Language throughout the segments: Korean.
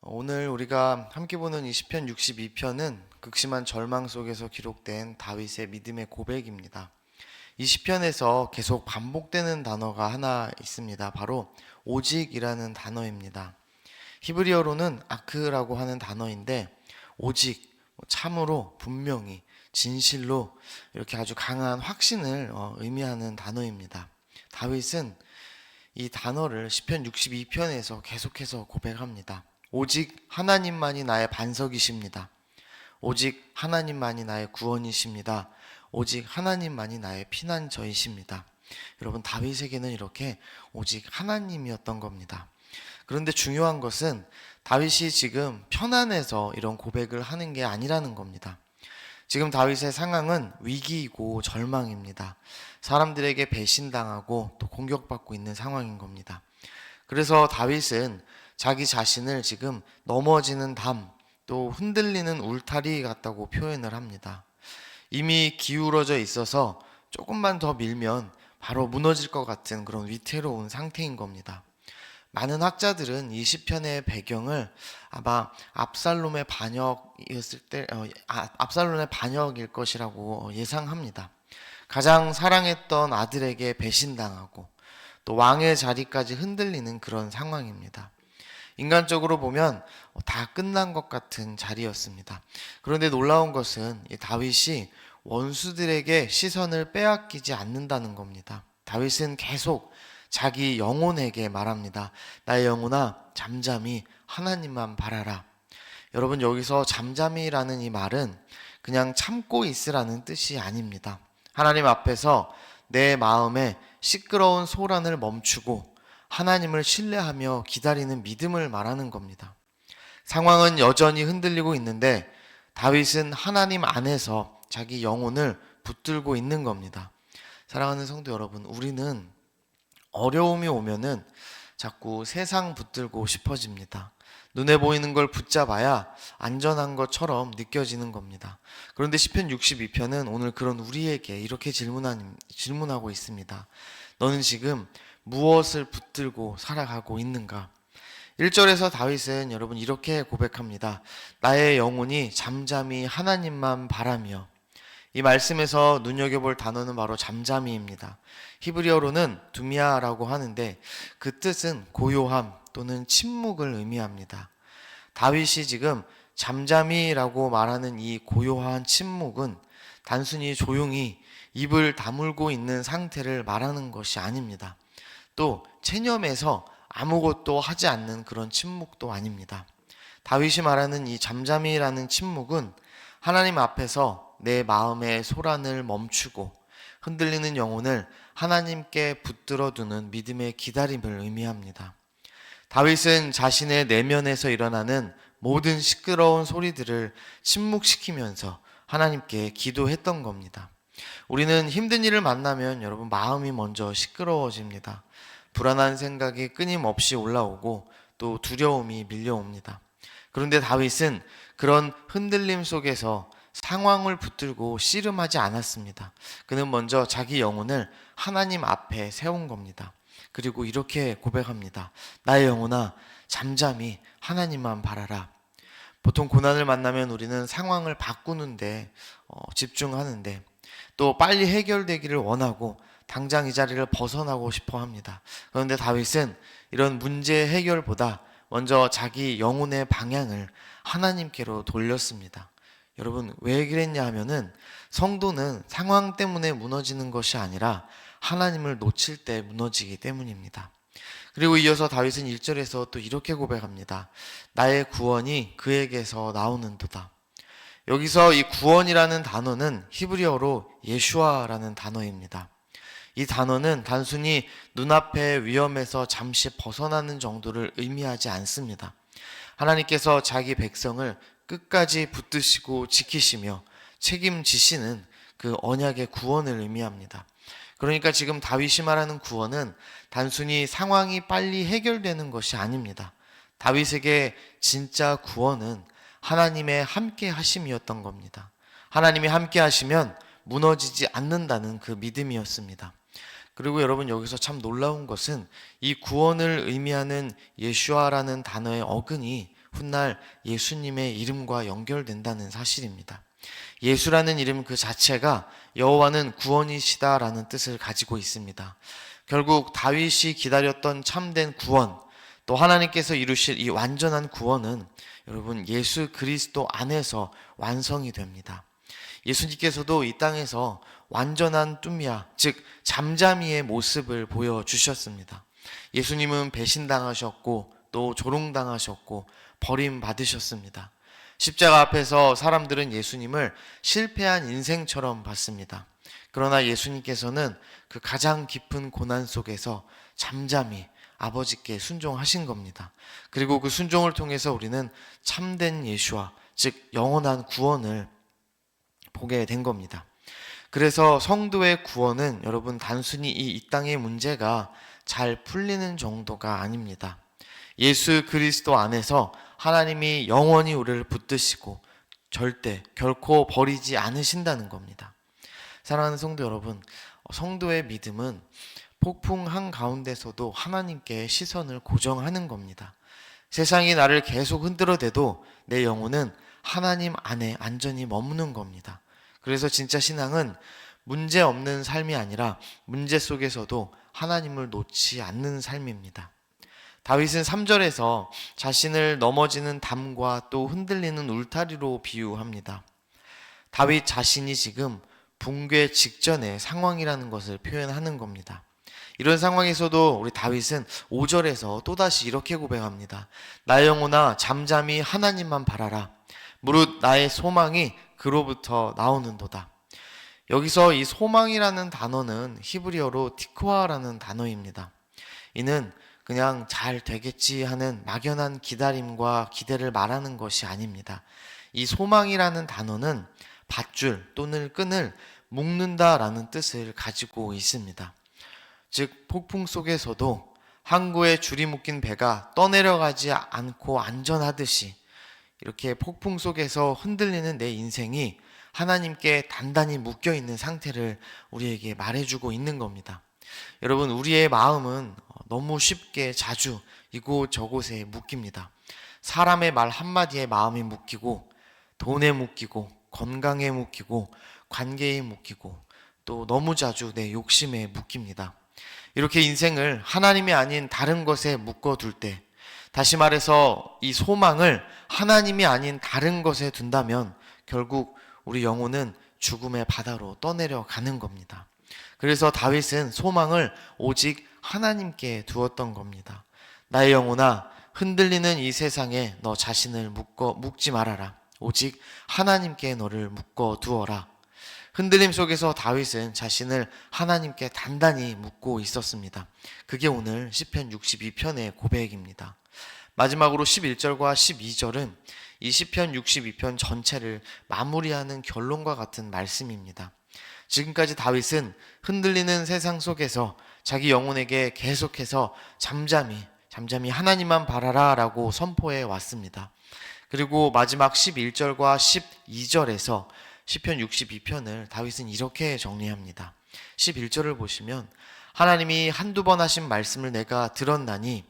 오늘 우리가 함께 보는 이 시편 62편은 극심한 절망 속에서 기록된 다윗의 믿음의 고백입니다. 이 시편에서 계속 반복되는 단어가 하나 있습니다. 바로 오직이라는 단어입니다. 히브리어로는 아크라고 하는 단어인데 오직, 참으로, 분명히, 진실로 이렇게 아주 강한 확신을 의미하는 단어입니다. 다윗은 이 단어를 시편 62편에서 계속해서 고백합니다. 오직 하나님만이 나의 반석이십니다. 오직 하나님만이 나의 구원이십니다. 오직 하나님만이 나의 피난처이십니다. 여러분, 다윗에게는 이렇게 오직 하나님이었던 겁니다. 그런데 중요한 것은 다윗이 지금 편안해서 이런 고백을 하는 게 아니라는 겁니다. 지금 다윗의 상황은 위기이고 절망입니다. 사람들에게 배신당하고 또 공격받고 있는 상황인 겁니다. 그래서 다윗은 자기 자신을 지금 넘어지는 담, 또 흔들리는 울타리 같다고 표현을 합니다. 이미 기울어져 있어서 조금만 더 밀면 바로 무너질 것 같은 그런 위태로운 상태인 겁니다. 많은 학자들은 이 시편의 배경을 아마 압살롬의 반역이었을 때, 압살롬의 반역일 것이라고 예상합니다. 가장 사랑했던 아들에게 배신당하고 또 왕의 자리까지 흔들리는 그런 상황입니다. 인간적으로 보면 다 끝난 것 같은 자리였습니다. 그런데 놀라운 것은 이 다윗이 원수들에게 시선을 빼앗기지 않는다는 겁니다. 다윗은 계속 자기 영혼에게 말합니다. 나의 영혼아, 잠잠히 하나님만 바라라. 여러분, 여기서 잠잠히라는 이 말은 그냥 참고 있으라는 뜻이 아닙니다. 하나님 앞에서 내 마음에 시끄러운 소란을 멈추고 하나님을 신뢰하며 기다리는 믿음을 말하는 겁니다. 상황은 여전히 흔들리고 있는데 다윗은 하나님 안에서 자기 영혼을 붙들고 있는 겁니다. 사랑하는 성도 여러분, 우리는 어려움이 오면은 자꾸 세상 붙들고 싶어집니다. 눈에 보이는 걸 붙잡아야 안전한 것처럼 느껴지는 겁니다. 그런데 시편 62편은 오늘 그런 우리에게 이렇게 질문하고 있습니다. 너는 지금 무엇을 붙들고 살아가고 있는가? 1절에서 다윗은 여러분 이렇게 고백합니다. 나의 영혼이 잠잠히 하나님만 바라며. 이 말씀에서 눈여겨볼 단어는 바로 잠잠히입니다. 히브리어로는 두미아라고 하는데 그 뜻은 고요함 또는 침묵을 의미합니다. 다윗이 지금 잠잠히라고 말하는 이 고요한 침묵은 단순히 조용히 입을 다물고 있는 상태를 말하는 것이 아닙니다. 또 체념해서 아무것도 하지 않는 그런 침묵도 아닙니다. 다윗이 말하는 이 잠잠히라는 침묵은 하나님 앞에서 내 마음의 소란을 멈추고 흔들리는 영혼을 하나님께 붙들어 두는 믿음의 기다림을 의미합니다. 다윗은 자신의 내면에서 일어나는 모든 시끄러운 소리들을 침묵시키면서 하나님께 기도했던 겁니다. 우리는 힘든 일을 만나면 여러분 마음이 먼저 시끄러워집니다. 불안한 생각이 끊임없이 올라오고 또 두려움이 밀려옵니다. 그런데 다윗은 그런 흔들림 속에서 상황을 붙들고 씨름하지 않았습니다. 그는 먼저 자기 영혼을 하나님 앞에 세운 겁니다. 그리고 이렇게 고백합니다. 나의 영혼아, 잠잠히 하나님만 바라라. 보통 고난을 만나면 우리는 상황을 바꾸는데 집중하는데 또 빨리 해결되기를 원하고 당장 이 자리를 벗어나고 싶어 합니다. 그런데 다윗은 이런 문제 해결보다 먼저 자기 영혼의 방향을 하나님께로 돌렸습니다. 여러분, 왜 그랬냐 하면은 성도는 상황 때문에 무너지는 것이 아니라 하나님을 놓칠 때 무너지기 때문입니다. 그리고 이어서 다윗은 1절에서 또 이렇게 고백합니다. 나의 구원이 그에게서 나오는도다. 여기서 이 구원이라는 단어는 히브리어로 예슈아라는 단어입니다. 이 단어는 단순히 눈앞의 위험에서 잠시 벗어나는 정도를 의미하지 않습니다. 하나님께서 자기 백성을 끝까지 붙드시고 지키시며 책임지시는 그 언약의 구원을 의미합니다. 그러니까 지금 다윗이 말하는 구원은 단순히 상황이 빨리 해결되는 것이 아닙니다. 다윗에게 진짜 구원은 하나님의 함께 하심이었던 겁니다. 하나님이 함께 하시면 무너지지 않는다는 그 믿음이었습니다. 그리고 여러분, 여기서 참 놀라운 것은 이 구원을 의미하는 예슈아라는 단어의 어근이 훗날 예수님의 이름과 연결된다는 사실입니다. 예수라는 이름 그 자체가 여호와는 구원이시다라는 뜻을 가지고 있습니다. 결국 다윗이 기다렸던 참된 구원, 또 하나님께서 이루실 이 완전한 구원은 여러분 예수 그리스도 안에서 완성이 됩니다. 예수님께서도 이 땅에서 완전한 뚜미야, 즉 잠잠이의 모습을 보여주셨습니다. 예수님은 배신당하셨고 또 조롱당하셨고 버림받으셨습니다. 십자가 앞에서 사람들은 예수님을 실패한 인생처럼 봤습니다. 그러나 예수님께서는 그 가장 깊은 고난 속에서 잠잠히 아버지께 순종하신 겁니다. 그리고 그 순종을 통해서 우리는 참된 예수와 즉 영원한 구원을 보게 된 겁니다. 그래서 성도의 구원은 여러분 단순히 이 땅의 문제가 잘 풀리는 정도가 아닙니다. 예수 그리스도 안에서 하나님이 영원히 우리를 붙드시고 절대 결코 버리지 않으신다는 겁니다. 사랑하는 성도 여러분, 성도의 믿음은 폭풍 한가운데서도 하나님께 시선을 고정하는 겁니다. 세상이 나를 계속 흔들어대도 내 영혼은 하나님 안에 안전히 머무는 겁니다. 그래서 진짜 신앙은 문제 없는 삶이 아니라 문제 속에서도 하나님을 놓지 않는 삶입니다. 다윗은 3절에서 자신을 넘어지는 담과 또 흔들리는 울타리로 비유합니다. 다윗 자신이 지금 붕괴 직전의 상황이라는 것을 표현하는 겁니다. 이런 상황에서도 우리 다윗은 5절에서 또다시 이렇게 고백합니다. 나의 영혼아 잠잠히 하나님만 바라라. 무릇 나의 소망이 그로부터 나오는도다. 여기서 이 소망이라는 단어는 히브리어로 티크와라는 단어입니다. 이는 그냥 잘 되겠지 하는 막연한 기다림과 기대를 말하는 것이 아닙니다. 이 소망이라는 단어는 밧줄 또는 끈을 묶는다라는 뜻을 가지고 있습니다. 즉 폭풍 속에서도 항구에 줄이 묶인 배가 떠내려가지 않고 안전하듯이 이렇게 폭풍 속에서 흔들리는 내 인생이 하나님께 단단히 묶여있는 상태를 우리에게 말해주고 있는 겁니다. 여러분, 우리의 마음은 너무 쉽게 자주 이곳저곳에 묶입니다. 사람의 말 한마디에 마음이 묶이고 돈에 묶이고 건강에 묶이고 관계에 묶이고 또 너무 자주 내 욕심에 묶입니다. 이렇게 인생을 하나님이 아닌 다른 것에 묶어둘 때, 다시 말해서 이 소망을 하나님이 아닌 다른 것에 둔다면 결국 우리 영혼은 죽음의 바다로 떠내려 가는 겁니다. 그래서 다윗은 소망을 오직 하나님께 두었던 겁니다. 나의 영혼아 흔들리는 이 세상에 너 자신을 묶지 말아라. 오직 하나님께 너를 묶어 두어라. 흔들림 속에서 다윗은 자신을 하나님께 단단히 묶고 있었습니다. 그게 오늘 시편 62편의 고백입니다. 마지막으로 11절과 12절은 이 시편 62편 전체를 마무리하는 결론과 같은 말씀입니다. 지금까지 다윗은 흔들리는 세상 속에서 자기 영혼에게 계속해서 잠잠히 하나님만 바라라 라고 선포해 왔습니다. 그리고 마지막 11절과 12절에서 시편 62편을 다윗은 이렇게 정리합니다. 11절을 보시면 하나님이 한두 번 하신 말씀을 내가 들었나니,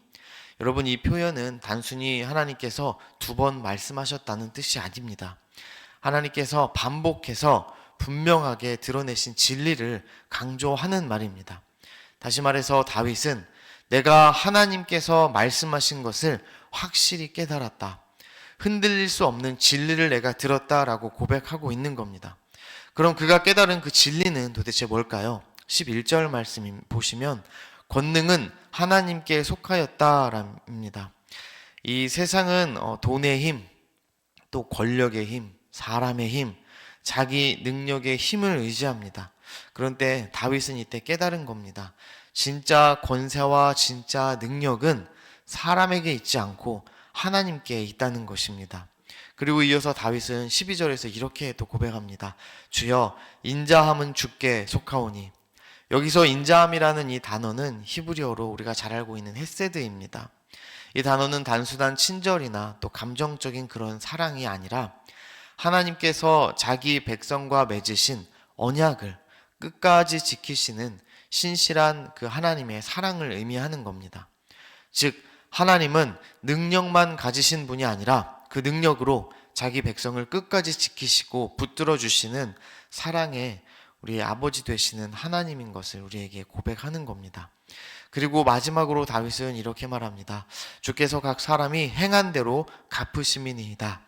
여러분 이 표현은 단순히 하나님께서 두 번 말씀하셨다는 뜻이 아닙니다. 하나님께서 반복해서 분명하게 드러내신 진리를 강조하는 말입니다. 다시 말해서 다윗은 내가 하나님께서 말씀하신 것을 확실히 깨달았다. 흔들릴 수 없는 진리를 내가 들었다라고 고백하고 있는 겁니다. 그럼 그가 깨달은 그 진리는 도대체 뭘까요? 11절 말씀 보시면 권능은 하나님께 속하였다랍니다. 이 세상은 돈의 힘, 또 권력의 힘, 사람의 힘, 자기 능력의 힘을 의지합니다. 그런데 다윗은 이때 깨달은 겁니다. 진짜 권세와 진짜 능력은 사람에게 있지 않고 하나님께 있다는 것입니다. 그리고 이어서 다윗은 12절에서 이렇게 또 고백합니다. 주여 인자함은 주께 속하오니. 여기서 인자함이라는 이 단어는 히브리어로 우리가 잘 알고 있는 헤세드입니다. 이 단어는 단순한 친절이나 또 감정적인 그런 사랑이 아니라 하나님께서 자기 백성과 맺으신 언약을 끝까지 지키시는 신실한 그 하나님의 사랑을 의미하는 겁니다. 즉 하나님은 능력만 가지신 분이 아니라 그 능력으로 자기 백성을 끝까지 지키시고 붙들어 주시는 사랑의 우리의 아버지 되시는 하나님인 것을 우리에게 고백하는 겁니다. 그리고 마지막으로 다윗은 이렇게 말합니다. 주께서 각 사람이 행한 대로 갚으심이니이다.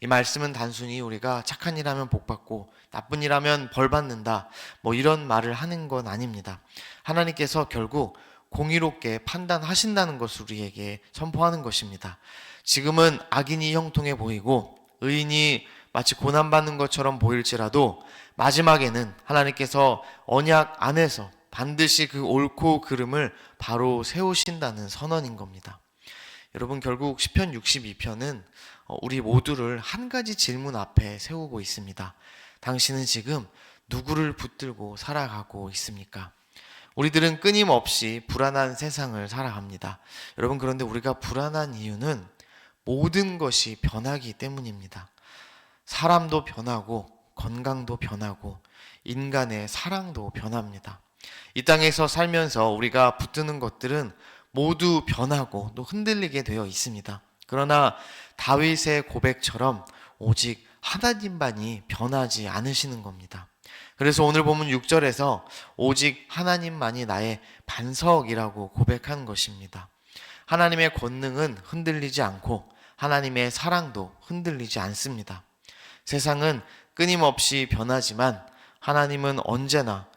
이 말씀은 단순히 우리가 착한 일 하면 복 받고 나쁜 일 하면 벌 받는다, 이런 말을 하는 건 아닙니다. 하나님께서 결국 공의롭게 판단하신다는 것을 우리에게 선포하는 것입니다. 지금은 악인이 형통해 보이고 의인이 마치 고난받는 것처럼 보일지라도 마지막에는 하나님께서 언약 안에서 반드시 그 옳고 그름을 바로 세우신다는 선언인 겁니다. 여러분, 결국 시편 62편은 우리 모두를 한 가지 질문 앞에 세우고 있습니다. 당신은 지금 누구를 붙들고 살아가고 있습니까? 우리들은 끊임없이 불안한 세상을 살아갑니다. 여러분, 그런데 우리가 불안한 이유는 모든 것이 변하기 때문입니다. 사람도 변하고 건강도 변하고 인간의 사랑도 변합니다. 이 땅에서 살면서 우리가 붙드는 것들은 모두 변하고 또 흔들리게 되어 있습니다. 그러나 다윗의 고백처럼 오직 하나님만이 변하지 않으시는 겁니다. 그래서 오늘 보면 6절에서 오직 하나님만이 나의 반석이라고 고백한 것입니다. 하나님의 권능은 흔들리지 않고 하나님의 사랑도 흔들리지 않습니다. 세상은 끊임없이 변하지만 하나님은 언제나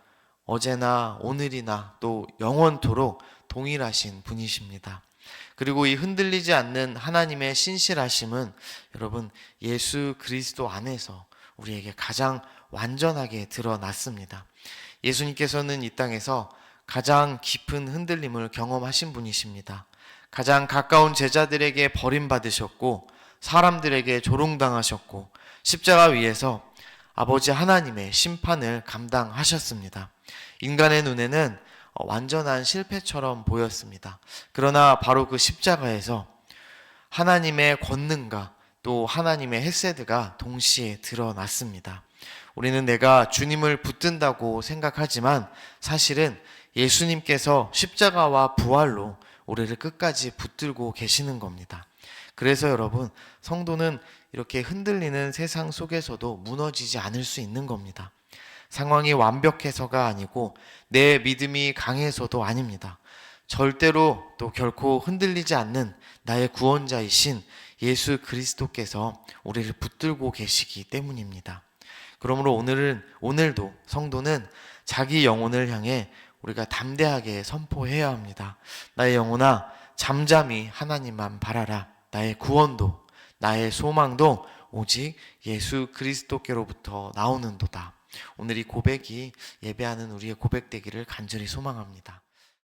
어제나 오늘이나 또 영원토록 동일하신 분이십니다. 그리고 이 흔들리지 않는 하나님의 신실하심은 여러분 예수 그리스도 안에서 우리에게 가장 완전하게 드러났습니다. 예수님께서는 이 땅에서 가장 깊은 흔들림을 경험하신 분이십니다. 가장 가까운 제자들에게 버림받으셨고 사람들에게 조롱당하셨고 십자가 위에서 아버지 하나님의 심판을 감당하셨습니다. 인간의 눈에는 완전한 실패처럼 보였습니다. 그러나 바로 그 십자가에서 하나님의 권능과 또 하나님의 헤세드가 동시에 드러났습니다. 우리는 내가 주님을 붙든다고 생각하지만 사실은 예수님께서 십자가와 부활로 우리를 끝까지 붙들고 계시는 겁니다. 그래서 여러분, 성도는 이렇게 흔들리는 세상 속에서도 무너지지 않을 수 있는 겁니다. 상황이 완벽해서가 아니고 내 믿음이 강해서도 아닙니다. 절대로 또 결코 흔들리지 않는 나의 구원자이신 예수 그리스도께서 우리를 붙들고 계시기 때문입니다. 그러므로 오늘도 성도는 자기 영혼을 향해 우리가 담대하게 선포해야 합니다. 나의 영혼아, 잠잠히 하나님만 바라라. 나의 구원도 나의 소망도 오직 예수 그리스도께로부터 나오는도다. 오늘 이 고백이 예배하는 우리의 고백되기를 간절히 소망합니다.